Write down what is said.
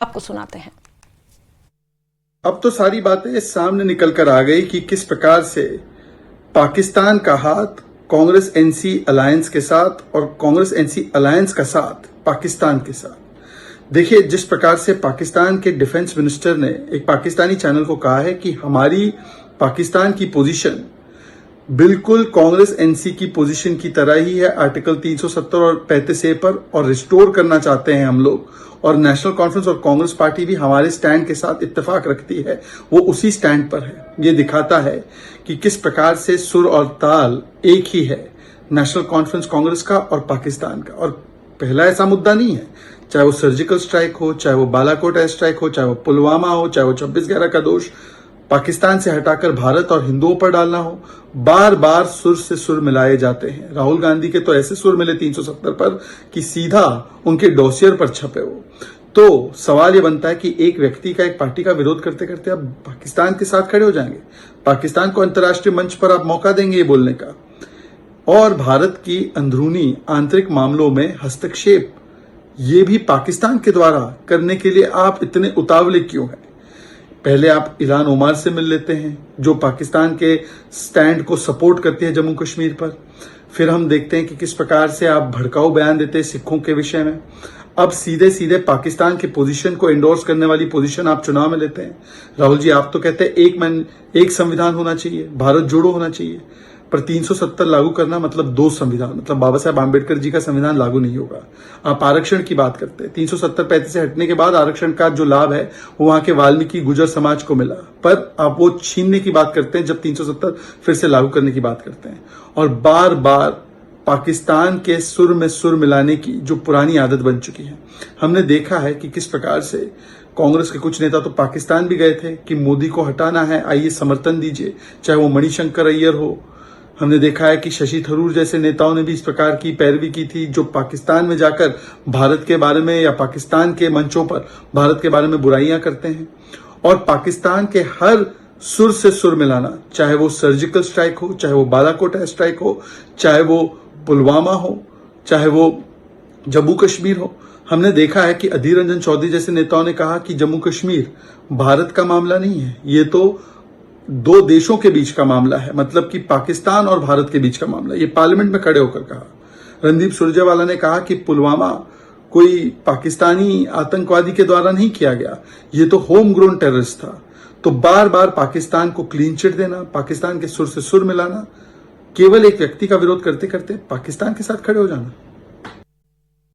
आपको सुनाते हैं। अब तो सारी बातें सामने निकल कर आ गई कि किस प्रकार से पाकिस्तान का हाथ कांग्रेस एनसी अलायंस के साथ और कांग्रेस एनसी अलायंस का साथ पाकिस्तान के साथ। देखिए, जिस प्रकार से पाकिस्तान के डिफेंस मिनिस्टर ने एक पाकिस्तानी चैनल को कहा है कि हमारी पाकिस्तान की पोजीशन बिल्कुल कांग्रेस एनसी की पोजीशन की तरह ही है, आर्टिकल 370 और 35A पर, और रिस्टोर करना चाहते हैं हम लोग। और नेशनल कॉन्फ्रेंस और कांग्रेस पार्टी भी हमारे स्टैंड के साथ इत्तेफाक रखती है, वो उसी स्टैंड पर है। ये दिखाता है कि किस प्रकार से सुर और ताल एक ही है, नेशनल कॉन्फ्रेंस कांग्रेस का और पाकिस्तान का। और पहला ऐसा मुद्दा नहीं है, चाहे वो सर्जिकल स्ट्राइक हो, चाहे वो बालाकोट एयर स्ट्राइक हो, चाहे वो पुलवामा हो, चाहे वो 26/11 का दोष पाकिस्तान से हटाकर भारत और हिंदुओं पर डालना हो, बार बार सुर से सुर मिलाए जाते हैं। राहुल गांधी के तो ऐसे सुर मिले 370 पर कि सीधा उनके डोसियर पर छपे वो। तो सवाल ये बनता है कि एक व्यक्ति का, एक पार्टी का विरोध करते करते आप पाकिस्तान के साथ खड़े हो जाएंगे, पाकिस्तान को अंतर्राष्ट्रीय मंच पर आप मौका देंगे ये बोलने का, और भारत की अंदरूनी आंतरिक मामलों में हस्तक्षेप ये भी पाकिस्तान के द्वारा करने के लिए आप इतने उतावले क्यों हैं? पहले आप इल्हान ओमार से मिल लेते हैं, जो पाकिस्तान के स्टैंड को सपोर्ट करती है जम्मू कश्मीर पर। फिर हम देखते हैं कि किस प्रकार से आप भड़काऊ बयान देते हैं सिखों के विषय में। अब सीधे सीधे पाकिस्तान की पोजीशन को एंडोर्स करने वाली पोजीशन आप चुनाव में लेते हैं। राहुल जी, आप तो कहते हैं एक संविधान होना चाहिए, भारत जोड़ो होना चाहिए, पर 370 लागू करना मतलब 2 संविधान, मतलब बाबा साहब आंबेडकर जी का संविधान लागू नहीं होगा। आप आरक्षण की बात करते हैं, 370-35 से हटने के बाद आरक्षण का जो लाभ है वो वहां के वाल्मीकि गुजर समाज को मिला, पर आप वो छीनने की बात करते हैं जब 370 फिर से लागू करने की बात करते हैं। और बार बार पाकिस्तान के सुर में सुर मिलाने की जो पुरानी आदत बन चुकी है। हमने देखा है कि किस प्रकार से कांग्रेस के कुछ नेता तो पाकिस्तान भी गए थे कि मोदी को हटाना है, आइए समर्थन दीजिए, चाहे वो मणिशंकर अय्यर हो। हमने देखा है कि शशि थरूर जैसे नेताओं ने भी इस प्रकार की पैरवी की थी, जो पाकिस्तान में जाकर भारत के बारे में या पाकिस्तान के मंचों पर भारत के बारे में बुराइयां करते हैं। और पाकिस्तान के हर सुर से सुर मिलाना, चाहे वो सर्जिकल स्ट्राइक हो, चाहे वो बालाकोट एयर स्ट्राइक हो, चाहे वो पुलवामा हो, चाहे वो जम्मू कश्मीर हो। हमने देखा है कि अधीर रंजन चौधरी जैसे नेताओं ने कहा कि जम्मू कश्मीर भारत का मामला नहीं है, ये तो 2 देशों के बीच का मामला है, मतलब कि पाकिस्तान और भारत के बीच का मामला। ये पार्लियामेंट में खड़े होकर कहा। रणदीप सुरजेवाला ने कहा कि पुलवामा कोई पाकिस्तानी आतंकवादी के द्वारा नहीं किया गया, ये तो होम ग्रोन टेररिस्ट था। तो बार बार पाकिस्तान को क्लीन चिट देना, पाकिस्तान के सुर से सुर मिलाना, केवल एक व्यक्ति का विरोध करते करते पाकिस्तान के साथ खड़े हो जाना।